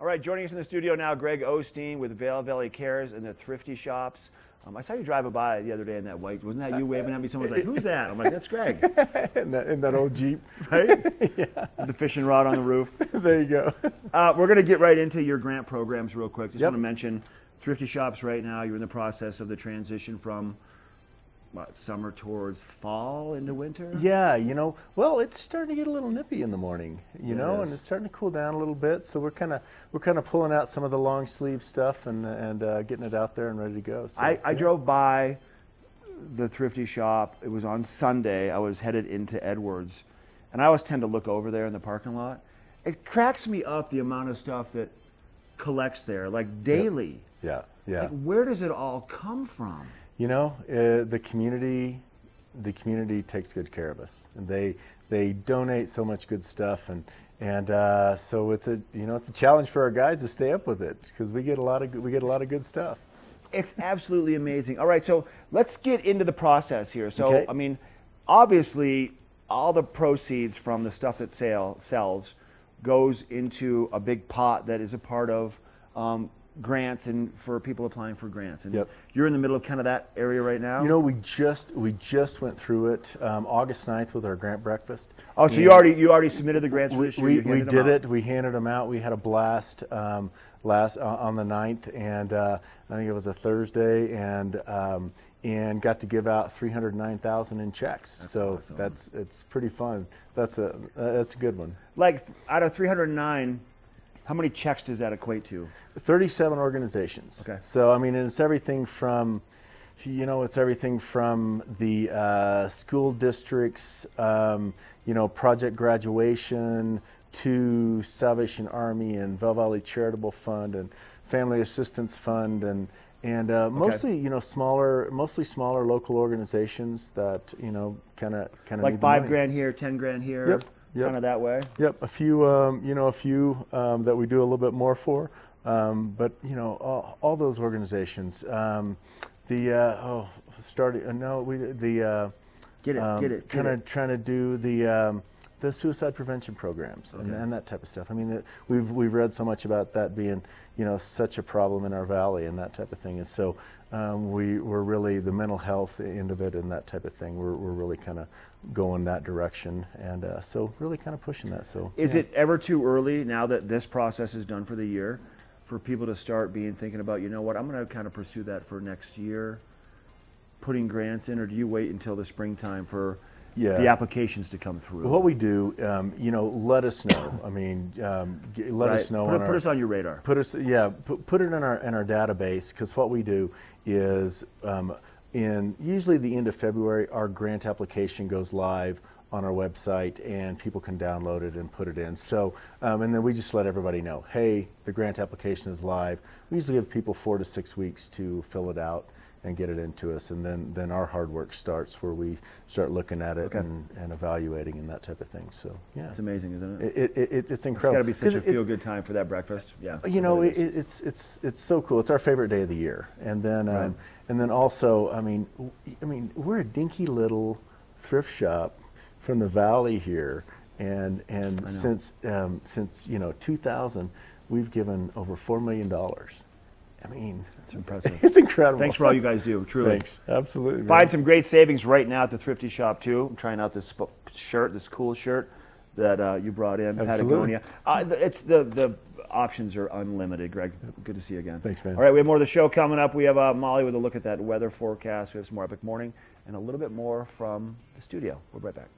right, joining us in the studio now, Greg Osteen with Vail Valley Cares and the Thrifty shops. I saw you driving by the other day in that white. Wasn't that you waving at me? Someone was like, "Who's that?" I'm like, "That's Greg." in that old Jeep, right? Yeah. With the fishing rod on the roof. There you go. We're going to get right into your grant programs real quick. Just Yep. want to mention Thrifty shops right now. You're in the process of the transition from summer towards fall into winter. Yeah, well, it's starting to get a little nippy in the morning, and it's starting to cool down a little bit. So we're kind of pulling out some of the long sleeve stuff and getting it out there and ready to go. So, I drove by the Thrifty shop. It was on Sunday. I was headed into Edwards, and I always tend to look over there in the parking lot. It cracks me up the amount of stuff that collects there, like daily. Yeah, yeah. Like, where does it all come from? The community takes good care of us, and they donate so much good stuff, and so it's a challenge for our guys to stay up with it because we get a lot of good stuff. It's absolutely amazing. All right, so let's get into the process here. So, Okay. I mean, obviously, all the proceeds from the stuff that sells goes into a big pot that is a part of grants and for people applying for grants. And Yep. you're in the middle of kind of that area right now. We just went through it August 9th with our grant breakfast. Oh, so you already submitted the grants for this year? We did it. We handed them out. We had a blast on the 9th, and I think it was a Thursday, and got to give out 309,000 in checks. That's awesome. It's pretty fun. That's a good one. Like out of 309. How many checks does that equate to? 37 organizations. Okay. So, I mean, it's everything from, the school districts, project graduation, to Salvation Army and Vail Valley Charitable Fund and Family Assistance Fund and mostly smaller local organizations that kind of like $5,000 here, $10,000 here. Yep. Kind of that way. Yep, a few that we do a little bit more for, but all those organizations. Kind of trying to do the suicide prevention programs and that type of stuff. I mean, we've read so much about that being such a problem in our valley and that type of thing, and so we're really the mental health end of it and that type of thing. We're really kind of going that direction, and so really kind of pushing that. So is it ever too early now that this process is done for the year for people to start thinking about, what, I'm going to kind of pursue that for next year, putting grants in, or do you wait until the springtime for the applications to come through? What we do, let us know. I mean, let us know. Put us on your radar. Put it in our database, because what we do is in usually the end of February, our grant application goes live on our website, and people can download it and put it in. So, and then we just let everybody know, hey, the grant application is live. We usually give people 4 to 6 weeks to fill it out and get it into us, and then our hard work starts, where we start looking at it and evaluating and that type of thing. So yeah, it's amazing, isn't it? It's incredible. It's got to be such a feel-good time for that breakfast. Yeah, it's so cool. It's our favorite day of the year, and then also, I mean, we're a dinky little thrift shop from the valley here, and since 2000, we've given over $4 million. I mean, it's impressive. It's incredible. Thanks for all you guys do, truly. Thanks, absolutely. Man. Find some great savings right now at the Thrifty shop too. I'm trying out this shirt, this cool shirt that you brought in, absolutely. Patagonia. It's the options are unlimited. Greg, good to see you again. Thanks, man. All right, we have more of the show coming up. We have Molly with a look at that weather forecast. We have some more Epic Morning and a little bit more from the studio. We'll be right back.